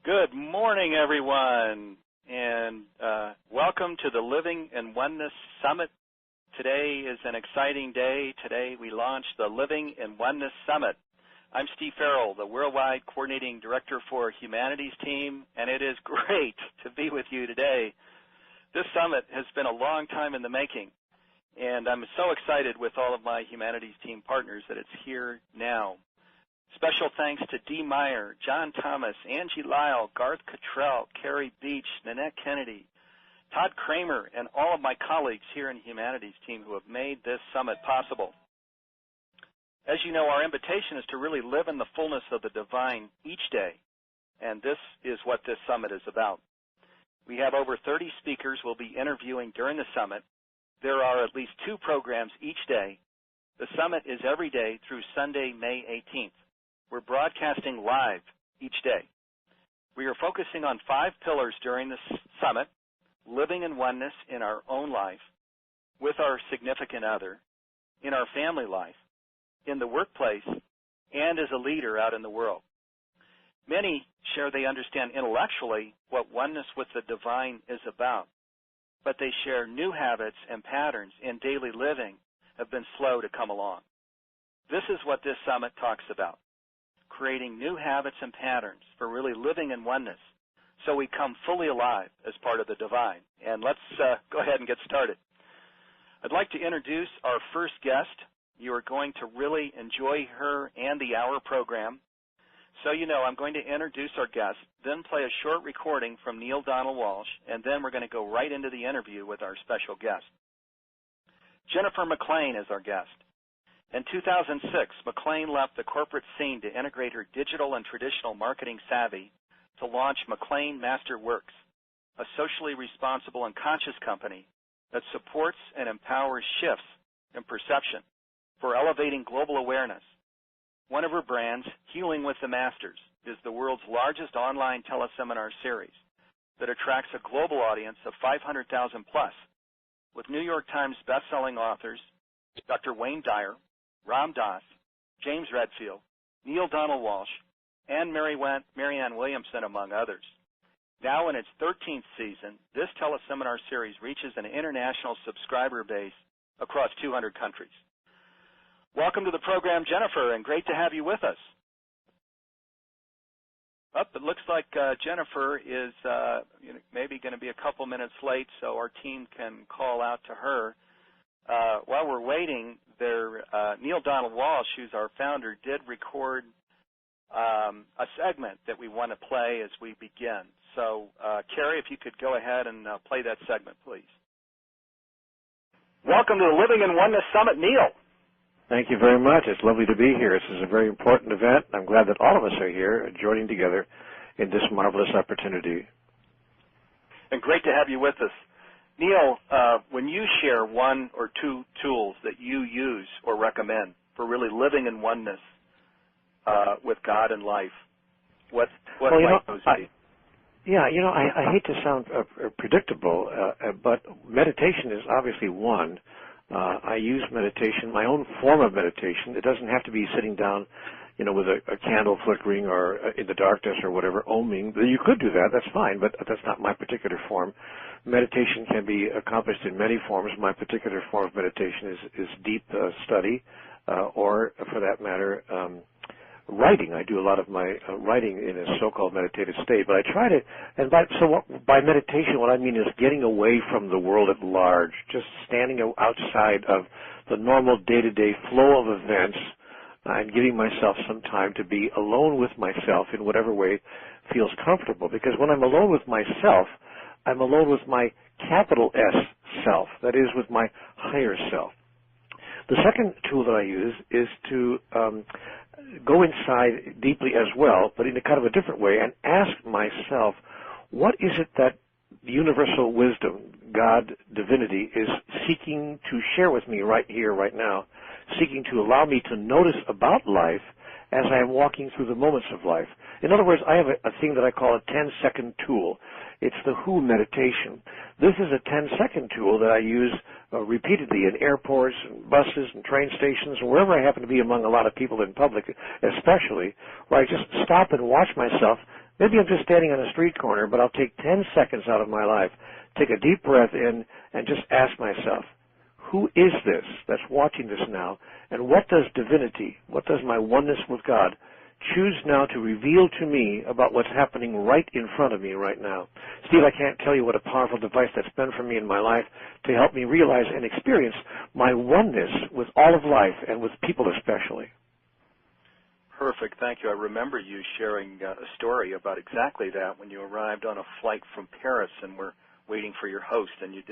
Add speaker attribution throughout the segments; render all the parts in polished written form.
Speaker 1: Good morning, everyone, and welcome to the Living in Oneness Summit. Today is an exciting day. Today we launched the Living in Oneness Summit. I'm Steve Farrell, the Worldwide Coordinating Director for Humanities Team, and it is great to be with you today. This summit has been a long time in the making, and I'm so excited with all of my Humanities Team partners that it's here now. Special thanks to Dee Meyer, John Thomas, Angie Lyle, Garth Cottrell, Carrie Beach, Nanette Kennedy, Todd Kramer, and all of my colleagues here in the Humanities Team who have made this summit possible. As you know, our invitation is to really live in the fullness of the divine each day, and this is what this summit is about. We have over 30 speakers we'll be interviewing during the summit. There are at least 2 programs each day. The summit is every day through Sunday, May 18th. We're broadcasting live each day. We are focusing on 5 pillars during this summit: living in oneness in our own life, with our significant other, in our family life, in the workplace, and as a leader out in the world. Many share they understand intellectually what oneness with the divine is about, but they share new habits and patterns in daily living have been slow to come along. This is what this summit talks about: creating new habits and patterns for really living in oneness so we come fully alive as part of the divine. And let's go ahead and get started. I'd like to introduce our first guest. You are going to really enjoy her and the hour program. So you know, I'm going to introduce our guest, then play a short recording from Neale Donald Walsch, and then we're going to go right into the interview with our special guest. Jennifer McLean is our guest. In 2006, McLean left the corporate scene to integrate her digital and traditional marketing savvy to launch McLean Master Works, a socially responsible and conscious company that supports and empowers shifts in perception for elevating global awareness. One of her brands, Healing with the Masters, is the world's largest online teleseminar series that attracts a global audience of 500,000 plus, with New York Times bestselling authors Dr. Wayne Dyer, Ram Dass, James Redfield, Neale Donald Walsch, and Marianne Williamson, among others. Now in its 13th season, this teleseminar series reaches an international subscriber base across 200 countries. Welcome to the program, Jennifer, and great to have you with us. It looks like Jennifer is maybe going to be a couple minutes late, so our team can call out to her. While we're waiting, Neale Donald Walsch, who's our founder, did record a segment that we want to play as we begin. So, Carrie, if you could go ahead and play that segment, please. Welcome to the Living in Oneness Summit, Neale.
Speaker 2: Thank you very much. It's lovely to be here. This is a very important event. I'm glad that all of us are here joining together in this marvelous opportunity.
Speaker 1: And great to have you with us. Neale, when you share 1 or 2 tools that you use or recommend for really living in oneness with God and life, what might those be?
Speaker 2: I hate to sound predictable, but meditation is obviously one. I use meditation, my own form of meditation. It doesn't have to be sitting down, with a candle flickering or in the darkness or whatever, oming. You could do that, that's fine, but that's not my particular form. Meditation can be accomplished in many forms. My particular form of meditation is deep study, or for that matter, writing. I do a lot of my writing in a so-called meditative state, but I try to, and by meditation, what I mean is getting away from the world at large, just standing outside of the normal day-to-day flow of events, and giving myself some time to be alone with myself in whatever way feels comfortable. Because when I'm alone with myself, I'm alone with my capital S self, that is, with my higher self. The second tool that I use is to go inside deeply as well, but in a kind of a different way, and ask myself, what is it that the universal wisdom, God, divinity, is seeking to share with me right here, right now, seeking to allow me to notice about life as I am walking through the moments of life. In other words, I have a thing that I call a 10-second tool. It's the WHO meditation. This is a 10-second tool that I use repeatedly in airports and buses and train stations, and wherever I happen to be among a lot of people in public especially, where I just stop and watch myself Maybe I'm just standing on a street corner, but I'll take 10 seconds out of my life, take a deep breath in, and just ask myself, who is this that's watching this now, and what does divinity, what does my oneness with God choose now to reveal to me about what's happening right in front of me right now? Steve, I can't tell you what a powerful device that's been for me in my life to help me realize and experience my oneness with all of life and with people especially.
Speaker 1: Perfect. Thank you. I remember you sharing a story about exactly that when you arrived on a flight from Paris and were waiting for your host, and you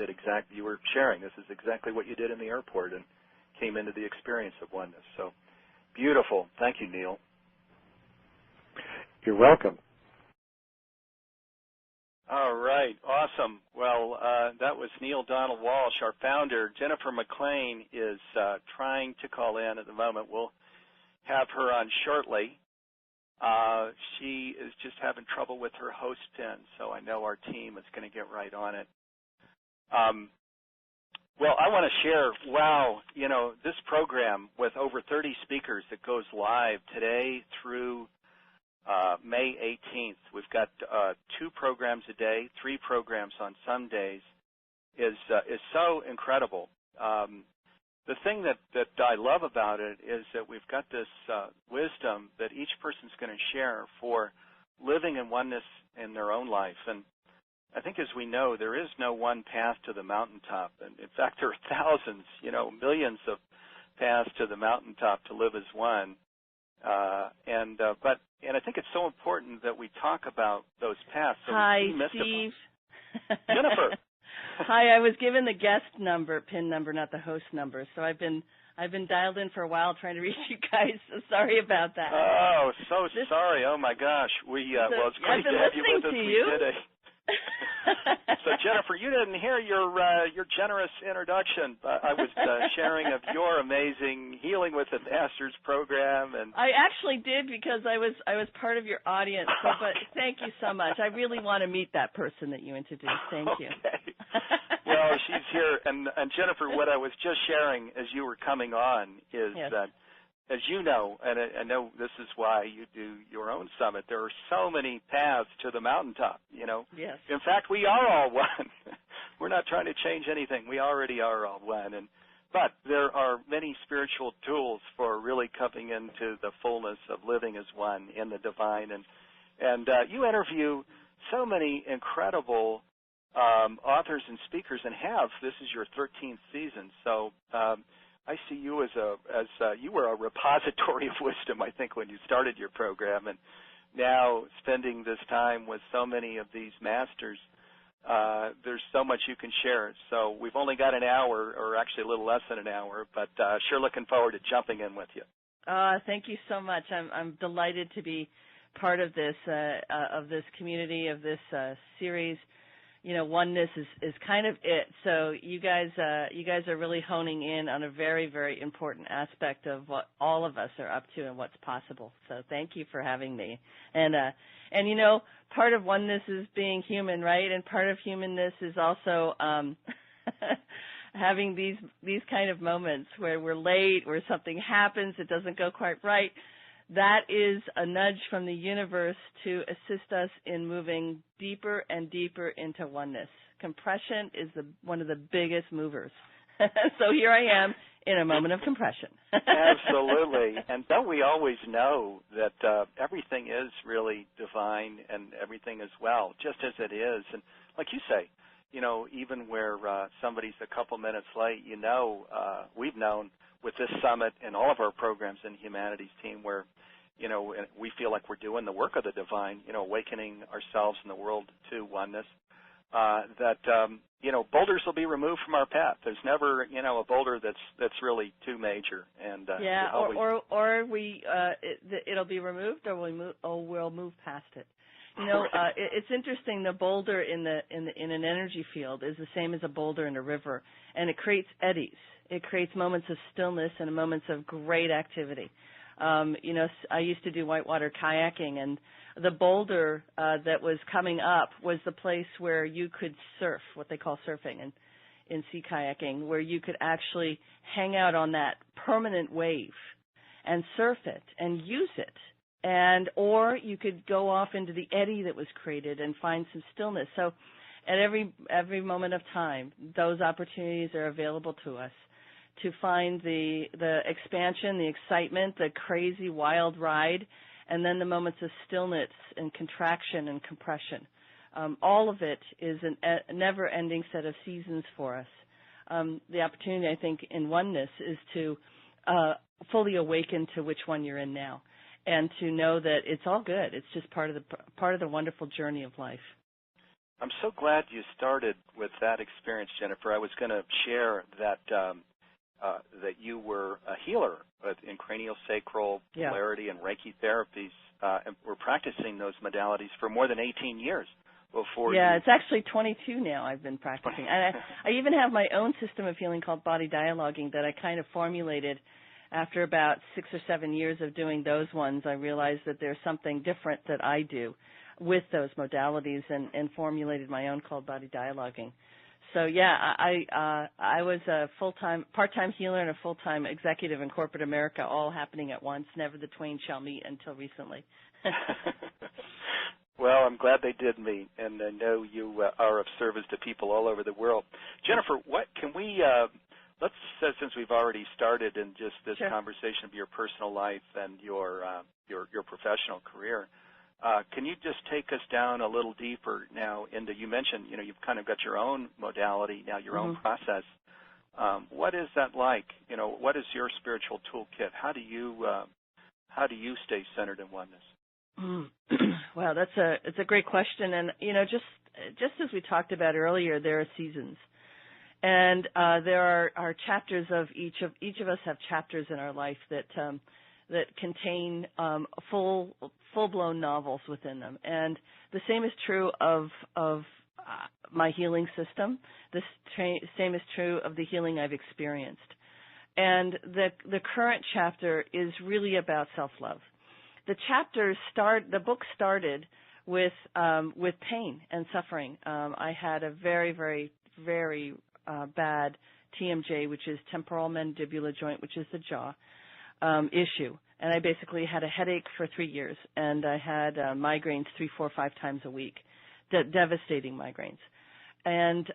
Speaker 1: were sharing this is exactly what you did in the airport and came into the experience of oneness. So beautiful. Thank you, Neale.
Speaker 2: You're welcome.
Speaker 1: All right. Awesome. Well, that was Neale Donald Walsch, our founder. Jennifer McLean is trying to call in at the moment. We'll have her on shortly. She is just having trouble with her host pin, so I know our team is going to get right on it. Well, I want to share, this program with over 30 speakers that goes live today through May 18th. We've got 2 programs a day, 3 programs on some days, is so incredible. The thing that I love about it is that we've got this wisdom that each person's going to share for living in oneness in their own life. And I think, as we know, there is no one path to the mountaintop. And in fact, there are thousands, millions of paths to the mountaintop to live as one. And I think it's so important that we talk about those paths. So
Speaker 3: Hi, Steve.
Speaker 1: Jennifer.
Speaker 3: Hi, I was given the guest number, PIN number, not the host number. So I've been dialed in for a while trying to reach you guys. So sorry about that.
Speaker 1: Oh, sorry. Oh my gosh. Well, it's great to have you with us. We did it. So Jennifer, you didn't hear your generous introduction. I was sharing of your amazing Healing with the Masters program, and
Speaker 3: I actually did because I was part of your audience. So, but thank you so much. I really want to meet that person that you introduced. Thank you.
Speaker 1: Okay. Well, she's here, and Jennifer, what I was just sharing as you were coming on is that, as you know, and I know this is why you do your own summit, there are so many paths to the mountaintop,
Speaker 3: Yes.
Speaker 1: In fact, we are all one. We're not trying to change anything. We already are all one. But there are many spiritual tools for really coming into the fullness of living as one in the divine. And you interview so many incredible authors and speakers, and this is your 13th season. So I see you as you were a repository of wisdom, I think, when you started your program, and now spending this time with so many of these masters, there's so much you can share. So we've only got an hour, or actually a little less than an hour, but sure looking forward to jumping in with you.
Speaker 3: Thank you so much. I'm delighted to be part of this community, of this series. Oneness is kind of it. So you guys are really honing in on a very, very important aspect of what all of us are up to and what's possible. So thank you for having me. And part of oneness is being human, right? And part of humanness is also having these kind of moments where we're late, where something happens, it doesn't go quite right. That is a nudge from the universe to assist us in moving deeper and deeper into oneness. Compression is one of the biggest movers. So here I am in a moment of compression.
Speaker 1: Absolutely. And don't we always know that everything is really divine and everything is well, just as it is. And like you say, even where somebody's a couple minutes late, we've known with this summit and all of our programs in Humanities Team where, we feel like we're doing the work of the divine, awakening ourselves and the world to oneness, boulders will be removed from our path. There's never, a boulder that's really too major. And it'll be removed or we'll move past it.
Speaker 3: It's interesting. The boulder in an energy field is the same as a boulder in a river, and it creates eddies. It creates moments of stillness and moments of great activity. I used to do whitewater kayaking, and the boulder that was coming up was the place where you could surf, what they call surfing in sea kayaking, where you could actually hang out on that permanent wave and surf it and use it or you could go off into the eddy that was created and find some stillness. So at every moment of time, those opportunities are available to us to find the expansion, the excitement, the crazy wild ride, and then the moments of stillness and contraction and compression. All of it is a never-ending set of seasons for us. The opportunity, I think, in oneness is to fully awaken to which one you're in now, and to know that it's all good. It's just part of the wonderful journey of life.
Speaker 1: I'm so glad you started with that experience, Jennifer. I was going to share that that you were a healer in craniosacral polarity and Reiki therapies, and were practicing those modalities for more than 18 years before.
Speaker 3: Yeah, it's actually 22 now I've been practicing. I even have my own system of healing called body dialoguing that I kind of formulated after about 6 or 7 years of doing those ones. I realized that there's something different that I do with those modalities, and formulated my own called body dialoguing. So yeah, I was a part-time healer and a full-time executive in corporate America, all happening at once. Never the twain shall meet until recently.
Speaker 1: Well, I'm glad they did meet, and I know you are of service to people all over the world. Jennifer, what can we? Let's since we've already started in just this conversation of your personal life and your professional career. Can you just take us down a little deeper now into, you mentioned, you've kind of got your own modality now, your own process. What is that like? What is your spiritual toolkit? How do you stay centered in oneness?
Speaker 3: Wow, it's a great question. And, just as we talked about earlier, there are seasons. And there are chapters of each of us have chapters in our life that contain full-blown novels within them. And the same is true of my healing system. The same is true of the healing I've experienced. And the current chapter is really about self-love. The book started with pain and suffering. I had a very, very, very bad TMJ, which is temporal mandibular joint, which is the jaw. Issue, and I basically had a headache for 3 years, and I had migraines 3, 4, 5 times a week, devastating migraines, and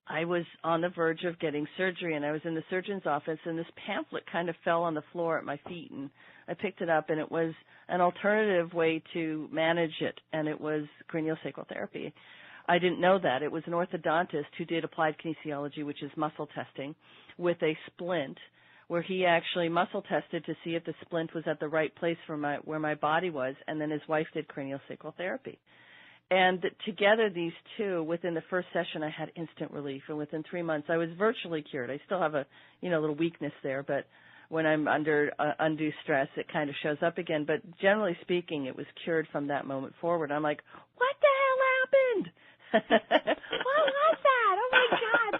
Speaker 3: I was on the verge of getting surgery, and I was in the surgeon's office, and this pamphlet kind of fell on the floor at my feet, and I picked it up, and it was an alternative way to manage it, and it was craniosacral therapy. I didn't know that. It was an orthodontist who did applied kinesiology, which is muscle testing, with a splint, where he actually muscle tested to see if the splint was at the right place for where my body was, and then his wife did craniosacral therapy. And together, these two, within the first session, I had instant relief, and within 3 months, I was virtually cured. I still have a little weakness there, but when I'm under undue stress, it kind of shows up again. But generally speaking, it was cured from that moment forward. I'm like, what the hell happened? What was that? Oh my God!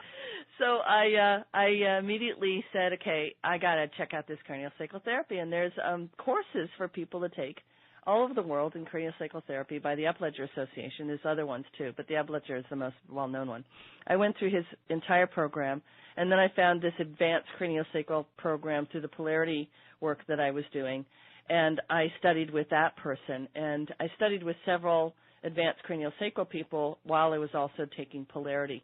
Speaker 3: So I immediately said, okay, I got to check out this craniosacral therapy. And there's courses for people to take all over the world in craniosacral therapy by the Upledger Association. There's other ones too, but the Upledger is the most well-known one. I went through his entire program, and then I found this advanced craniosacral program through the polarity work that I was doing. And I studied with that person, and I studied with several advanced craniosacral people while I was also taking polarity.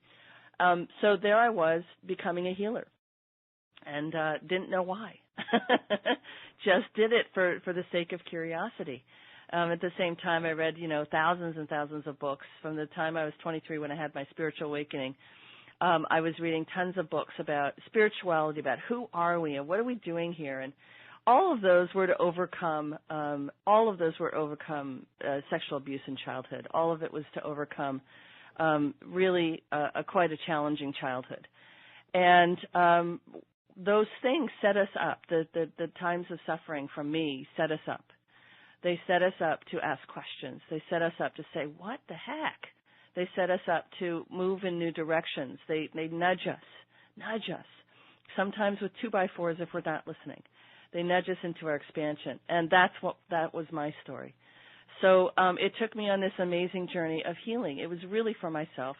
Speaker 3: So there I was, becoming a healer, and didn't know why. Just did it for the sake of curiosity. At the same time, I read, thousands and thousands of books. From the time I was 23 when I had my spiritual awakening, I was reading tons of books about spirituality, about who are we and what are we doing here. And all of those were to overcome sexual abuse in childhood. All of it was to overcome really quite a challenging childhood. And those things set us up. The times of suffering from me set us up. They set us up to ask questions. They set us up to say, what the heck? They set us up to move in new directions. They nudge us, sometimes with 2x4s if we're not listening. They nudge us into our expansion. And that was my story. So it took me on this amazing journey of healing. It was really for myself.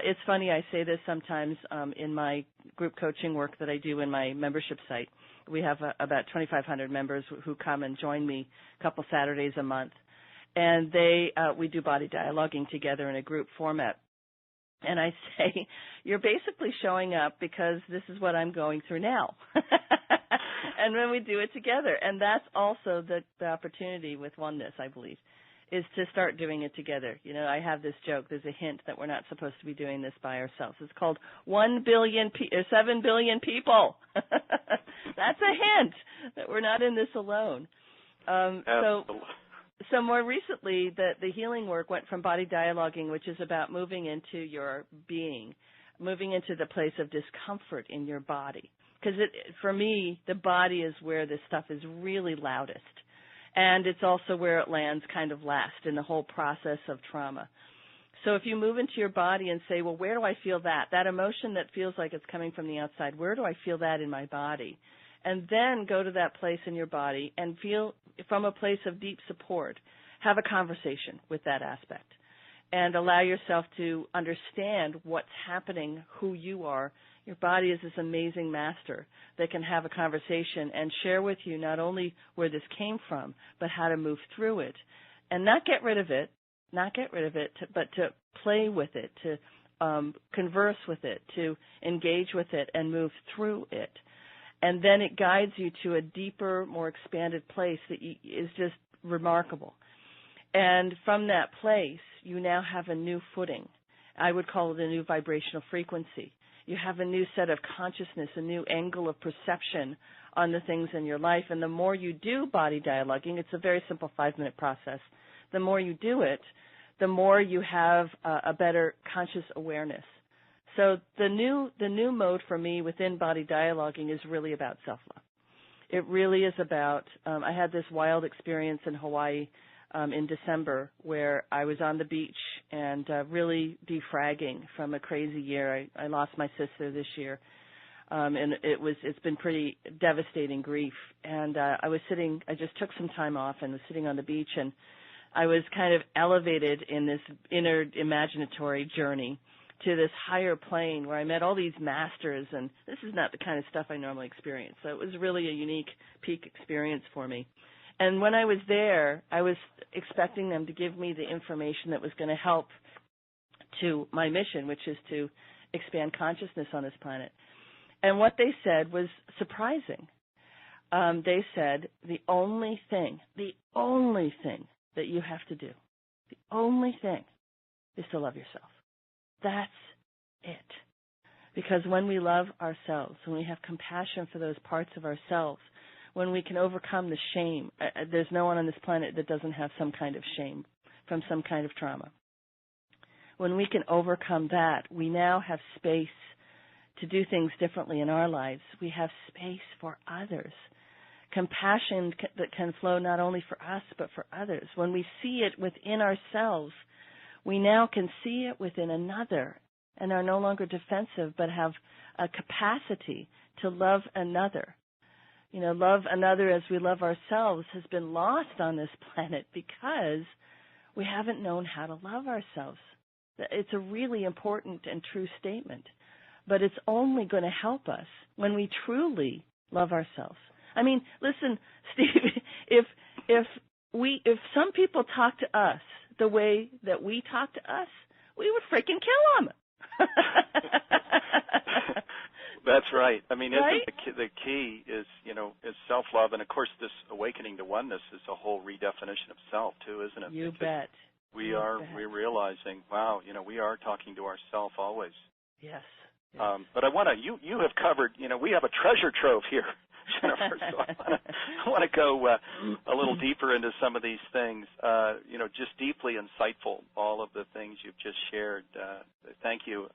Speaker 3: it's funny, I say this sometimes in my group coaching work that I do in my membership site. We have about 2,500 members who come and join me a couple Saturdays a month. And we do body dialoguing together in a group format. And I say, you're basically showing up because this is what I'm going through now. And when we do it together. And that's also the opportunity with oneness, I believe, is to start doing it together. You know, I have this joke. There's a hint that we're not supposed to be doing this by ourselves. It's called 7 billion people. That's a hint that we're not in this alone. So more recently, the healing work went from body dialoguing, which is about moving into your being, moving into the place of discomfort in your body. Because for me, the body is where this stuff is really loudest. And it's also where it lands kind of last in the whole process of trauma. So if you move into your body and say, well, where do I feel that? That emotion that feels like it's coming from the outside, where do I feel that in my body? And then go to that place in your body and feel from a place of deep support. Have a conversation with that aspect and allow yourself to understand what's happening, who you are. Your body is this amazing master that can have a conversation and share with you not only where this came from, but how to move through it and not get rid of it, but to play with it, to converse with it, to engage with it and move through it. And then it guides you to a deeper, more expanded place that is just remarkable. And from that place, you now have a new footing. I would call it a new vibrational frequency. You have a new set of consciousness, a new angle of perception on the things in your life. And the more you do body dialoguing, it's a very simple 5-minute process. The more you do it, the more you have a better conscious awareness. So the new mode for me within body dialoguing is really about self-love. It really is about, I had this wild experience in Hawaii in December where I was on the beach and really defragging from a crazy year. I lost my sister this year, and it's been pretty devastating grief. And I just took some time off and was sitting on the beach, and I was kind of elevated in this inner imaginatory journey to this higher plane where I met all these masters, and this is not the kind of stuff I normally experience. So it was really a unique peak experience for me. And when I was there, I was expecting them to give me the information that was going to help to my mission, which is to expand consciousness on this planet. And what they said was surprising. They said the only thing that you have to do, the only thing is to love yourself. That's it. Because when we love ourselves, when we have compassion for those parts of ourselves, when we can overcome the shame, there's no one on this planet that doesn't have some kind of shame from some kind of trauma. When we can overcome that, we now have space to do things differently in our lives. We have space for others. Compassion that can flow not only for us, but for others. When we see it within ourselves, we now can see it within another and are no longer defensive, but have a capacity to love another. You know, love another as we love ourselves has been lost on this planet because we haven't known how to love ourselves. It's a really important and true statement, but it's only going to help us when we truly love ourselves. I mean, listen, Steve, if some people talk to us the way that we talk to us, we would freaking kill them.
Speaker 1: That's right. I mean,
Speaker 3: right?
Speaker 1: Isn't the key is self-love, and of course, this awakening to oneness is a whole redefinition of self too, isn't it?
Speaker 3: You bet.
Speaker 1: We're realizing, wow, we are talking to ourself always.
Speaker 3: Yes.
Speaker 1: But I want to. You have covered. We have a treasure trove here, Jennifer. So I want to go a little deeper into some of these things. Just deeply insightful, all of the things you've just shared. Thank you.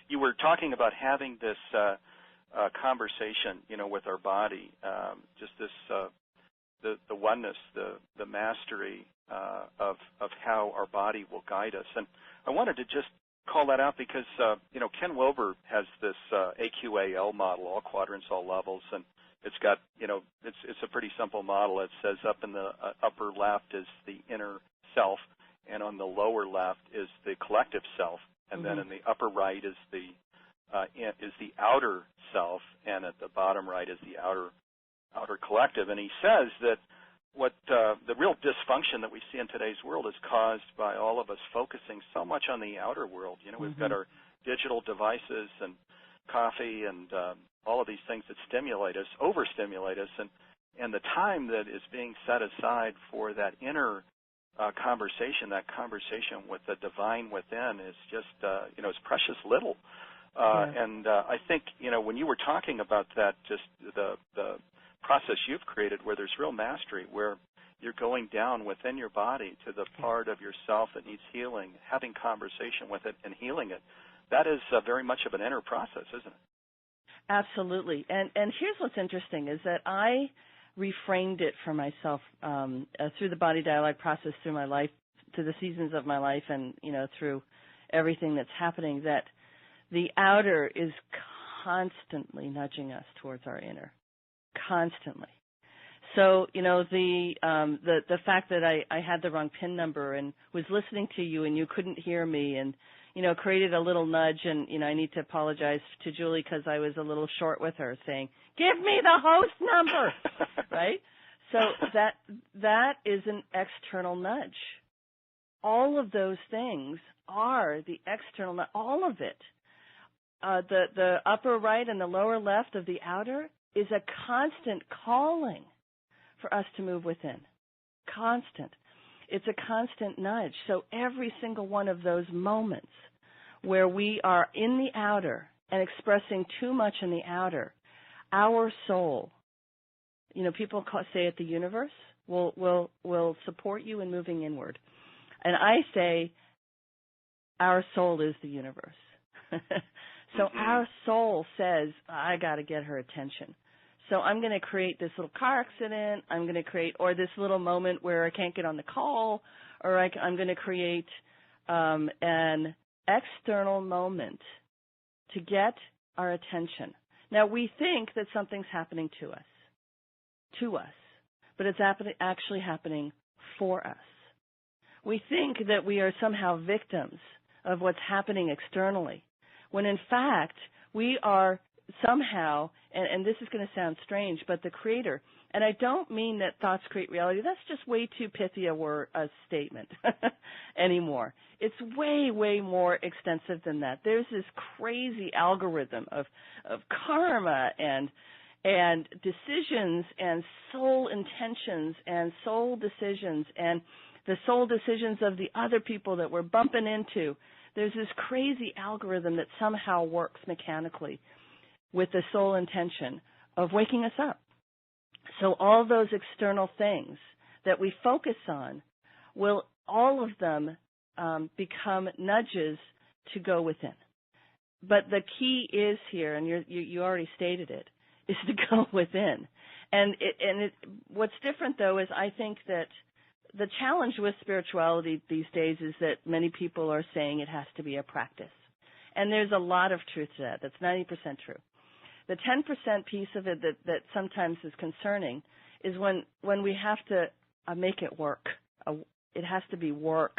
Speaker 1: You were talking about having this conversation, with our body. Just this, the oneness, the mastery of how our body will guide us. And I wanted to just call that out because Ken Wilber has this AQAL model, all quadrants, all levels, and it's got it's a pretty simple model. It says up in the upper left is the inner self, and on the lower left is the collective self, and then in the upper right is the outer self, and at the bottom right is the outer collective. And he says that what the real dysfunction that we see in today's world is caused by all of us focusing so much on the outer world. You know, we've got our digital devices and coffee and all of these things that stimulate us, overstimulate us, and the time that is being set aside for that inner conversation, that conversation with the divine within is just, it's precious little. And I think, when you were talking about that, just the process you've created where there's real mastery, where you're going down within your body to the part of yourself that needs healing, having conversation with it and healing it, that is very much of an inner process, isn't it?
Speaker 3: Absolutely. And here's what's interesting is that I reframed it for myself through the body dialogue process, through my life, through the seasons of my life, and, through everything that's happening, that the outer is constantly nudging us towards our inner, constantly. So, the fact that I had the wrong PIN number and was listening to you and you couldn't hear me and, created a little nudge, and, I need to apologize to Julie because I was a little short with her saying, give me the host number, right? So that is an external nudge. All of those things are the external nudge, all of it. The upper right and the lower left of the outer is a constant calling for us to move within. Constant. It's a constant nudge. So every single one of those moments where we are in the outer and expressing too much in the outer, our soul, people say it, the universe will support you in moving inward. And I say our soul is the universe. So our soul says, I got to get her attention. So I'm going to create this little car accident. I'm going to create, or this little moment where I can't get on the call, or I'm going to create an external moment to get our attention. Now, we think that something's happening to us, but it's actually happening for us. We think that we are somehow victims of what's happening externally, when in fact we are somehow, and this is going to sound strange, but the creator. And I don't mean that thoughts create reality. That's just way too pithy a statement anymore. It's way, way more extensive than that. There's this crazy algorithm of karma and decisions and soul intentions and soul decisions and the soul decisions of the other people that we're bumping into. There's this crazy algorithm that somehow works mechanically with the soul intention of waking us up. So all those external things that we focus on will, all of them, become nudges to go within. But the key is here, and you already stated it, is to go within. And what's different, though, is I think that the challenge with spirituality these days is that many people are saying it has to be a practice. And there's a lot of truth to that. That's 90% true. The 10% piece of it that sometimes is concerning is when we have to make it work. It has to be work.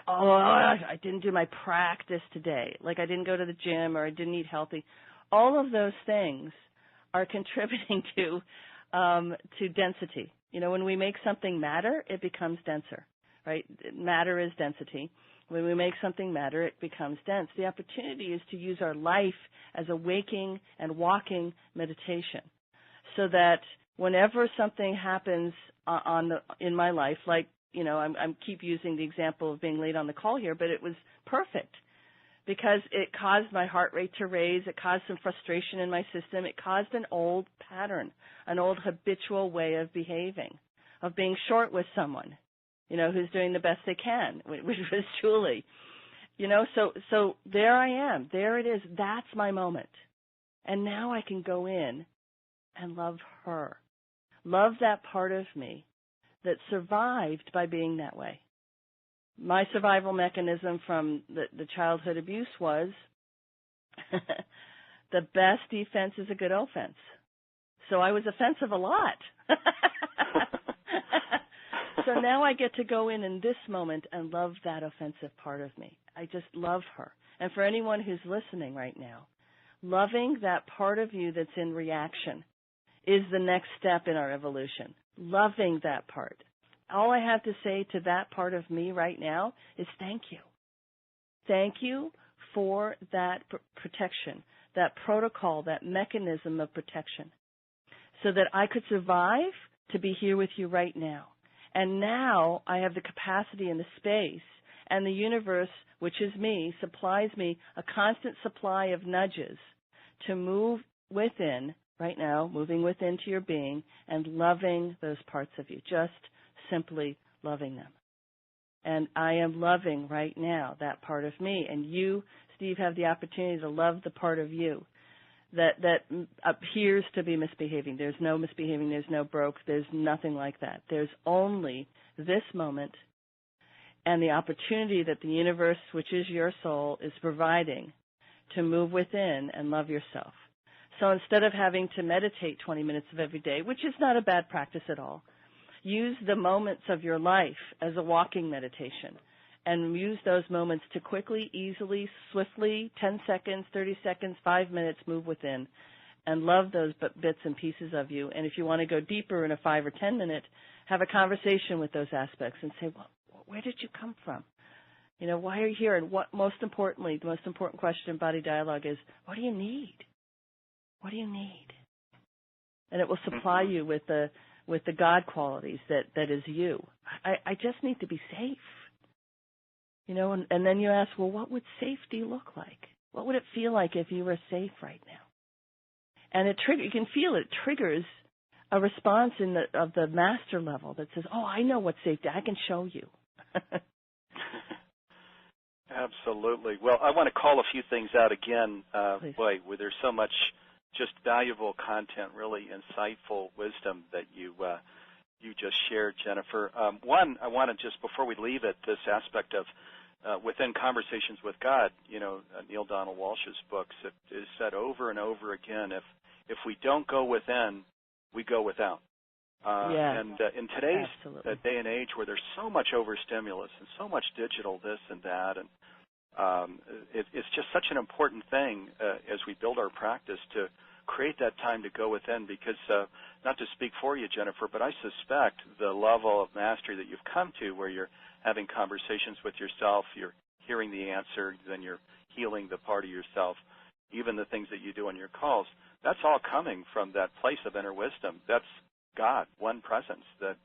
Speaker 3: Oh, I didn't do my practice today. Like I didn't go to the gym or I didn't eat healthy. All of those things are contributing to density. When we make something matter, it becomes denser, right? Matter is density. When we make something matter, it becomes dense. The opportunity is to use our life as a waking and walking meditation so that whenever something happens in my life, like, I'm keep using the example of being late on the call here, but it was perfect because it caused my heart rate to raise. It caused some frustration in my system. It caused an old pattern, an old habitual way of behaving, of being short with someone, who's doing the best they can, which was Julie. So there I am. There it is. That's my moment. And now I can go in and love her. Love that part of me that survived by being that way. My survival mechanism from the childhood abuse was the best defense is a good offense. So I was offensive a lot. So now I get to go in this moment and love that offensive part of me. I just love her. And for anyone who's listening right now, loving that part of you that's in reaction is the next step in our evolution. Loving that part. All I have to say to that part of me right now is thank you. Thank you for that protection, that protocol, that mechanism of protection, so that I could survive to be here with you right now. And now I have the capacity and the space, and the universe, which is me, supplies me a constant supply of nudges to move within, right now, moving within to your being and loving those parts of you, just simply loving them. And I am loving right now that part of me. And you, Steve, have the opportunity to love the part of you that appears to be misbehaving. There's no misbehaving. There's no broke. There's nothing like that. There's only this moment and the opportunity that the universe, which is your soul, is providing to move within and love yourself. So instead of having to meditate 20 minutes of every day, which is not a bad practice at all, use the moments of your life as a walking meditation and use those moments to quickly, easily, swiftly, 10 seconds, 30 seconds, 5 minutes, move within and love those bits and pieces of you. And if you want to go deeper in a 5 or 10 minute, have a conversation with those aspects and say, well, where did you come from? You know, why are you here? And what, most importantly, the most important question in body dialogue is, what do you need? What do you need? And it will supply you with the God qualities that is you. I just need to be safe. You know, and then you ask, well, what would safety look like? What would it feel like if you were safe right now? And you can feel it triggers a response of the master level that says, oh, I know what safety, I can show you.
Speaker 1: Absolutely. Well, I want to call a few things out again. Boy, where there's so much just valuable content, really insightful wisdom that you just shared, Jennifer. One, I want to just, before we leave it, this aspect of within Conversations with God, you know, Neale Donald Walsch's books, it is said over and over again, if we don't go within, we go without. And in today's day and age where there's so much overstimulus and so much digital this and that, and it's just such an important thing as we build our practice to create that time to go within, because not to speak for you, Jennifer, but I suspect the level of mastery that you've come to where you're having conversations with yourself, you're hearing the answer, then you're healing the part of yourself, even the things that you do on your calls, that's all coming from that place of inner wisdom. That's God, one presence that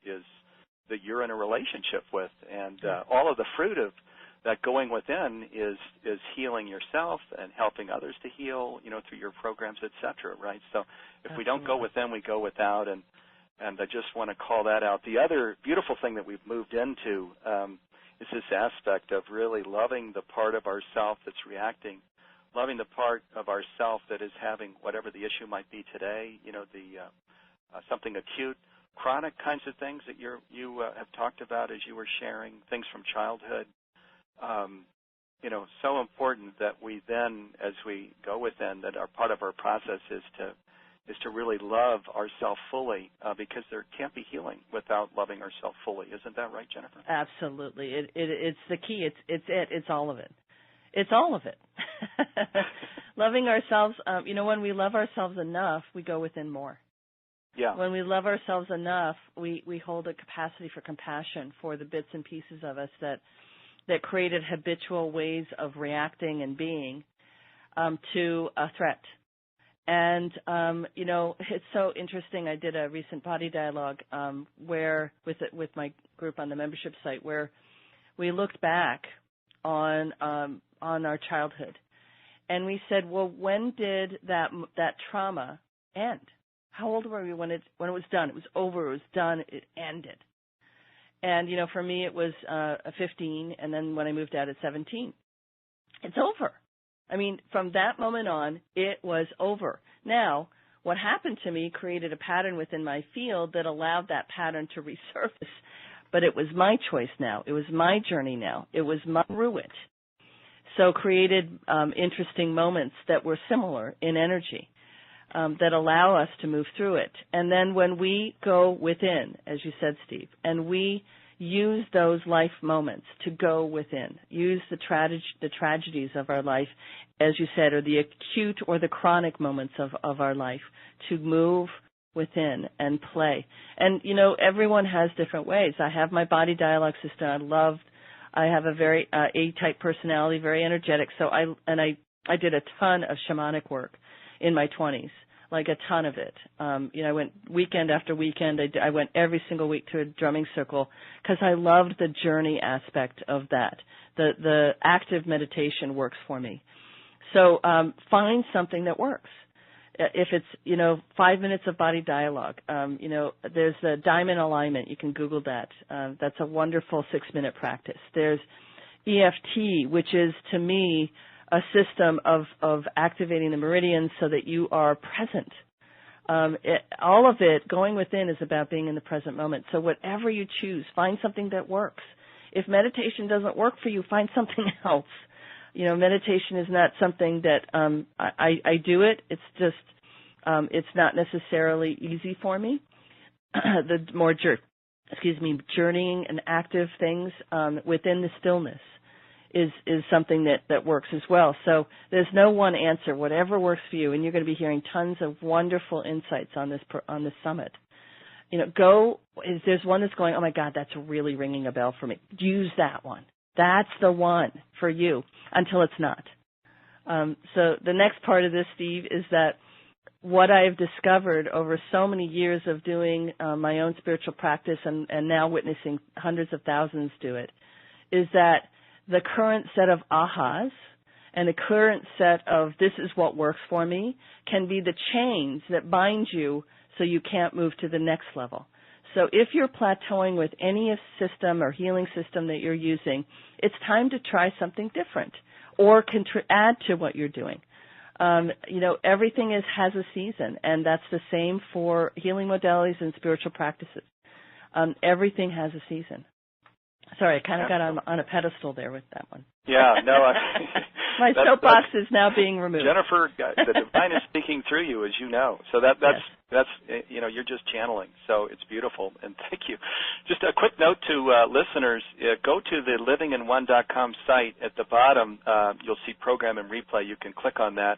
Speaker 1: you're in a relationship with, and all of the fruit of that going within is healing yourself and helping others to heal, you know, through your programs, et cetera, right? So if we don't go within, we go without, and I just want to call that out. The other beautiful thing that we've moved into is this aspect of really loving the part of ourself that's reacting, loving the part of ourself that is having whatever the issue might be today, you know, something acute, chronic kinds of things that you have talked about as you were sharing, things from childhood. You know, so important that we then, as we go within, that our part of our process is to really love ourselves fully, because there can't be healing without loving ourselves fully. Isn't that right, Jennifer?
Speaker 3: Absolutely. It's the key. It's all of it. It's all of it. Loving ourselves, you know, when we love ourselves enough, we go within more.
Speaker 1: Yeah.
Speaker 3: When we love ourselves enough, we hold a capacity for compassion for the bits and pieces of us that created habitual ways of reacting and being to a threat. And, you know, it's so interesting. I did a recent body dialogue where with my group on the membership site where we looked back on our childhood. And we said, well, when did that trauma end? How old were we when it was done? It was over. It was done. It ended. And, you know, for me it was 15, and then when I moved out at 17. It's over. I mean, from that moment on, it was over. Now, what happened to me created a pattern within my field that allowed that pattern to resurface. But it was my choice now. It was my journey now. It was my through it. So created interesting moments that were similar in energy. That allow us to move through it. And then when we go within, as you said, Steve, and we use those life moments to go within. Use the tragedies of our life, as you said, or the acute or the chronic moments of our life to move within and play. And, everyone has different ways. I have my body dialogue system. I have a very A-type personality, very energetic. So I did a ton of shamanic work in my 20s, like a ton of it. I went weekend after weekend. I went every single week to a drumming circle because I loved the journey aspect of that. The active meditation works for me. So find something that works. If it's, 5 minutes of body dialogue, there's the diamond alignment. You can Google that. That's a wonderful 6-minute practice. There's EFT, which is, to me, a system of activating the meridians so that you are present. All of it, going within, is about being in the present moment. So whatever you choose, find something that works. If meditation doesn't work for you, find something else. Meditation is not something that I do it. It's just it's not necessarily easy for me. The more journeying and active things within the stillness is something that works as well. So there's no one answer. Whatever works for you, and you're going to be hearing tons of wonderful insights on this summit. If there's one that's going, oh my God, that's really ringing a bell for me. Use that one. That's the one for you until it's not. So the next part of this, Steve, is that what I've discovered over so many years of doing my own spiritual practice and now witnessing hundreds of thousands do it, is that the current set of ahas and the current set of this is what works for me can be the chains that bind you so you can't move to the next level. So if you're plateauing with any system or healing system that you're using, it's time to try something different or add to what you're doing. Everything has a season, and that's the same for healing modalities and spiritual practices. Everything has a season. Sorry, I kind of got on a pedestal there with that one.
Speaker 1: Yeah, no.
Speaker 3: My soapbox is now being removed.
Speaker 1: Jennifer, the divine is speaking through you, as you know. So that's you're just channeling. So it's beautiful, and thank you. Just a quick note to listeners: go to the livingin1.com site. At the bottom, you'll see program and replay. You can click on that.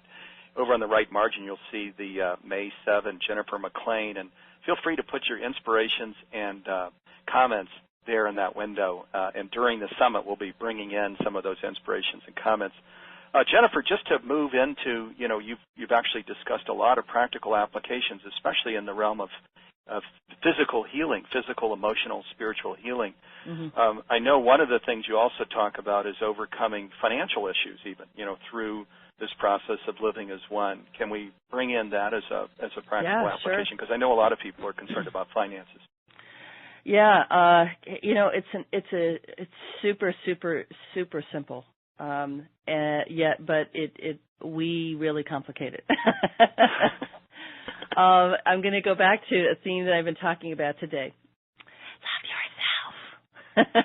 Speaker 1: Over on the right margin, you'll see the May 7 Jennifer McLean, and feel free to put your inspirations and comments there in that window. And during the summit, we'll be bringing in some of those inspirations and comments. Jennifer, just to move into, you've actually discussed a lot of practical applications, especially in the realm of physical healing, physical, emotional, spiritual healing. Mm-hmm. I know one of the things you also talk about is overcoming financial issues, even, through this process of living as one. Can we bring in that as a practical application? Because I know a lot of people are concerned about finances.
Speaker 3: Yeah, it's super, super, super simple. But we really complicate it. I'm going to go back to a theme that I've been talking about today. Love yourself.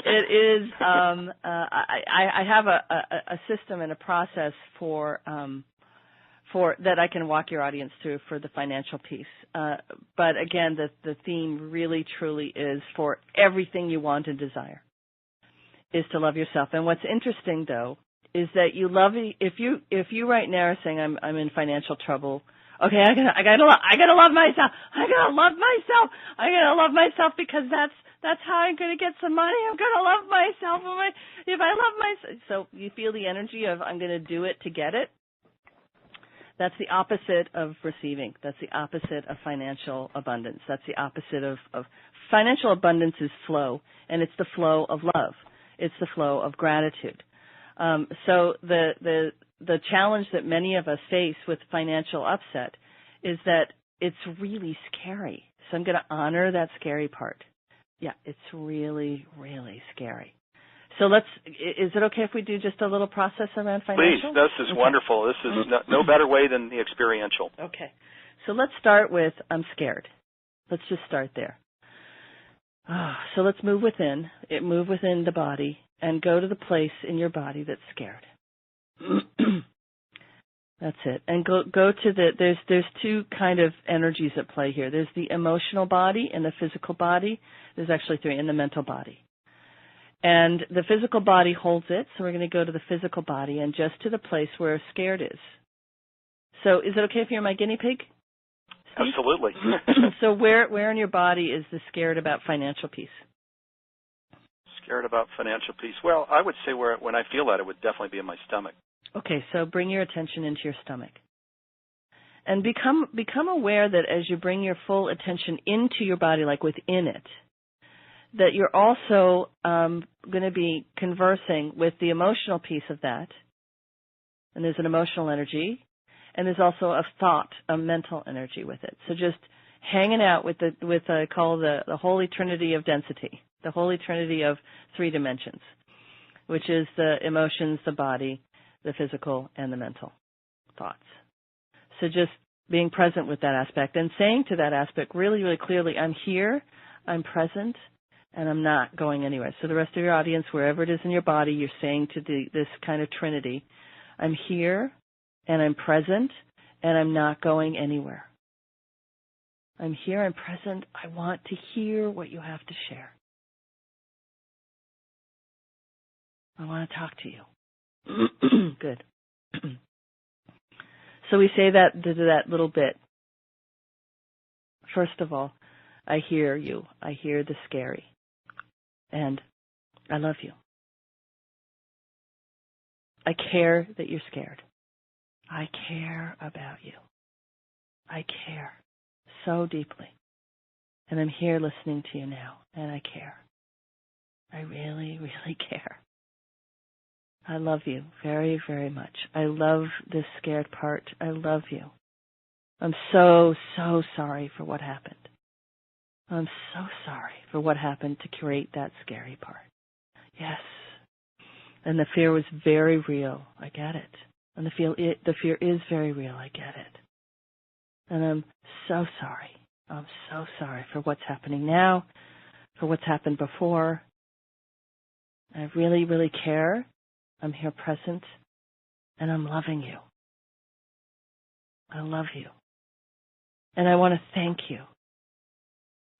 Speaker 3: It is. I have a system and a process for that I can walk your audience through for the financial piece. But again, the theme really truly is for everything you want and desire is to love yourself. And what's interesting though is that if you right now are saying I'm in financial trouble, okay, I gotta love myself. I gotta love myself because that's how I'm gonna get some money. I'm gonna love myself. If I love myself, so you feel the energy of I'm gonna do it to get it. That's the opposite of receiving. That's the opposite of financial abundance. That's the opposite of financial abundance is flow, and it's the flow of love. It's the flow of gratitude. So the challenge that many of us face with financial upset is that it's really scary. So I'm going to honor that scary part. Yeah, it's really, really scary. So is it okay if we do just a little process around financial?
Speaker 1: Please, this is wonderful. This is no better way than the experiential.
Speaker 3: Okay. So let's start with I'm scared. Let's just start there. So let's move within the body and go to the place in your body that's scared. That's it. And go to there's two kind of energies at play here. There's the emotional body and the physical body. There's actually three, and the mental body. And the physical body holds it, so we're going to go to the physical body and just to the place where scared is. So is it okay if you're my guinea pig, Steve?
Speaker 1: Absolutely.
Speaker 3: So where in your body is the scared about financial piece?
Speaker 1: Scared about financial piece. Well, I would say when I feel that, it would definitely be in my stomach.
Speaker 3: Okay, so bring your attention into your stomach. And become aware that as you bring your full attention into your body, like within it, that you're also going to be conversing with the emotional piece of that. And there's an emotional energy. And there's also a thought, a mental energy with it. So just hanging out with I call the Holy Trinity of density, the Holy Trinity of 3 dimensions, which is the emotions, the body, the physical, and the mental thoughts. So just being present with that aspect and saying to that aspect really, really clearly, I'm here, I'm present, and I'm not going anywhere. So the rest of your audience, wherever it is in your body, you're saying to this kind of trinity, I'm here, and I'm present, and I'm not going anywhere. I'm here, I'm present, I want to hear what you have to share. I want to talk to you. Good. So we say that little bit. First of all, I hear you. I hear the scary. And I love you. I care that you're scared. I care about you. I care so deeply. And I'm here listening to you now, and I care. I really, really care. I love you very, very much. I love this scared part. I love you. I'm so, so sorry for what happened. I'm so sorry for what happened to create that scary part. Yes. And the fear was very real. I get it. And the fear is very real. I get it. And I'm so sorry. I'm so sorry for what's happening now, for what's happened before. I really, really care. I'm here present, and I'm loving you. I love you. And I want to thank you.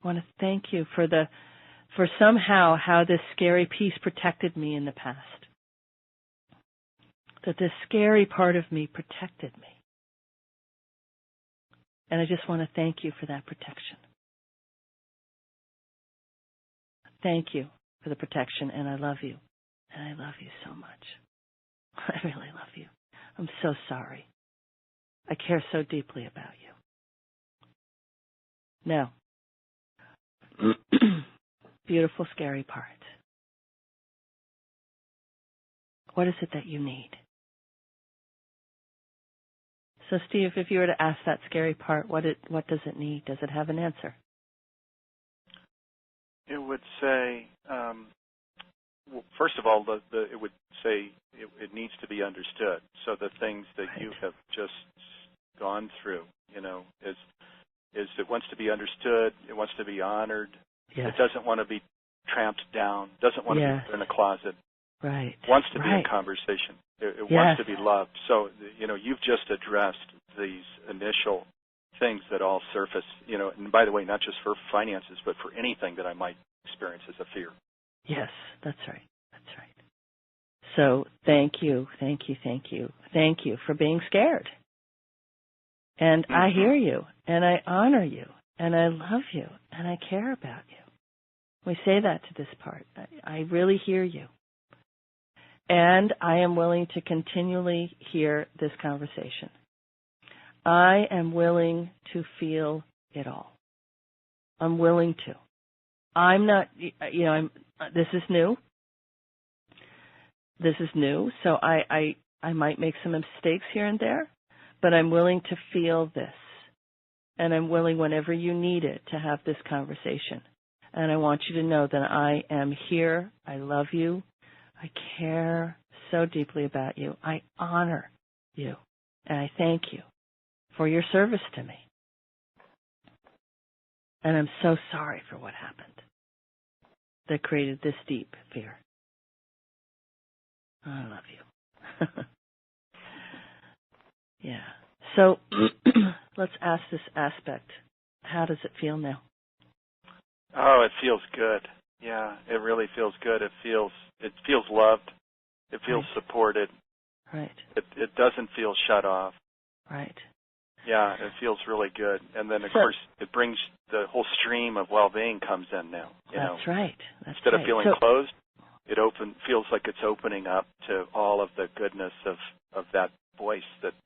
Speaker 3: I want to thank you for somehow how this scary piece protected me in the past. That this scary part of me protected me. And I just want to thank you for that protection. Thank you for the protection, and I love you. And I love you so much. I really love you. I'm so sorry. I care so deeply about you. Now, beautiful, scary part. What is it that you need? So, Steve, if you were to ask that scary part, what does it need? Does it have an answer?
Speaker 1: It would say, well, first of all, it would say it needs to be understood. So the things that you have just gone through, is it wants to be understood. It wants to be honored.
Speaker 3: Yes.
Speaker 1: It doesn't want to be tramped down. Doesn't want to be put in a closet.
Speaker 3: Right.
Speaker 1: It wants to be in conversation. It wants to be loved. So, you've just addressed these initial things that all surface, and by the way, not just for finances, but for anything that I might experience as a fear.
Speaker 3: Yes, that's right. That's right. So thank you for being scared. And I hear you, and I honor you, and I love you, and I care about you. We say that to this part. I really hear you. And I am willing to continually hear this conversation. I am willing to feel it all. I'm willing to. I'm not, this is new. This is new, so I might make some mistakes here and there, but I'm willing to feel this. And I'm willing, whenever you need it, to have this conversation. And I want you to know that I am here. I love you. I care so deeply about you. I honor you. And I thank you for your service to me. And I'm so sorry for what happened that created this deep fear. I love you. Yeah. So let's ask this aspect. How does it feel now?
Speaker 1: Oh, it feels good. Yeah, it really feels good. It feels loved. It feels supported.
Speaker 3: Right.
Speaker 1: It doesn't feel shut off.
Speaker 3: Right.
Speaker 1: Yeah, it feels really good. And then, of course, it brings the whole stream of well-being comes in now.
Speaker 3: That's right.
Speaker 1: Instead of feeling closed, it feels like it's opening up to all of the goodness of that voice that's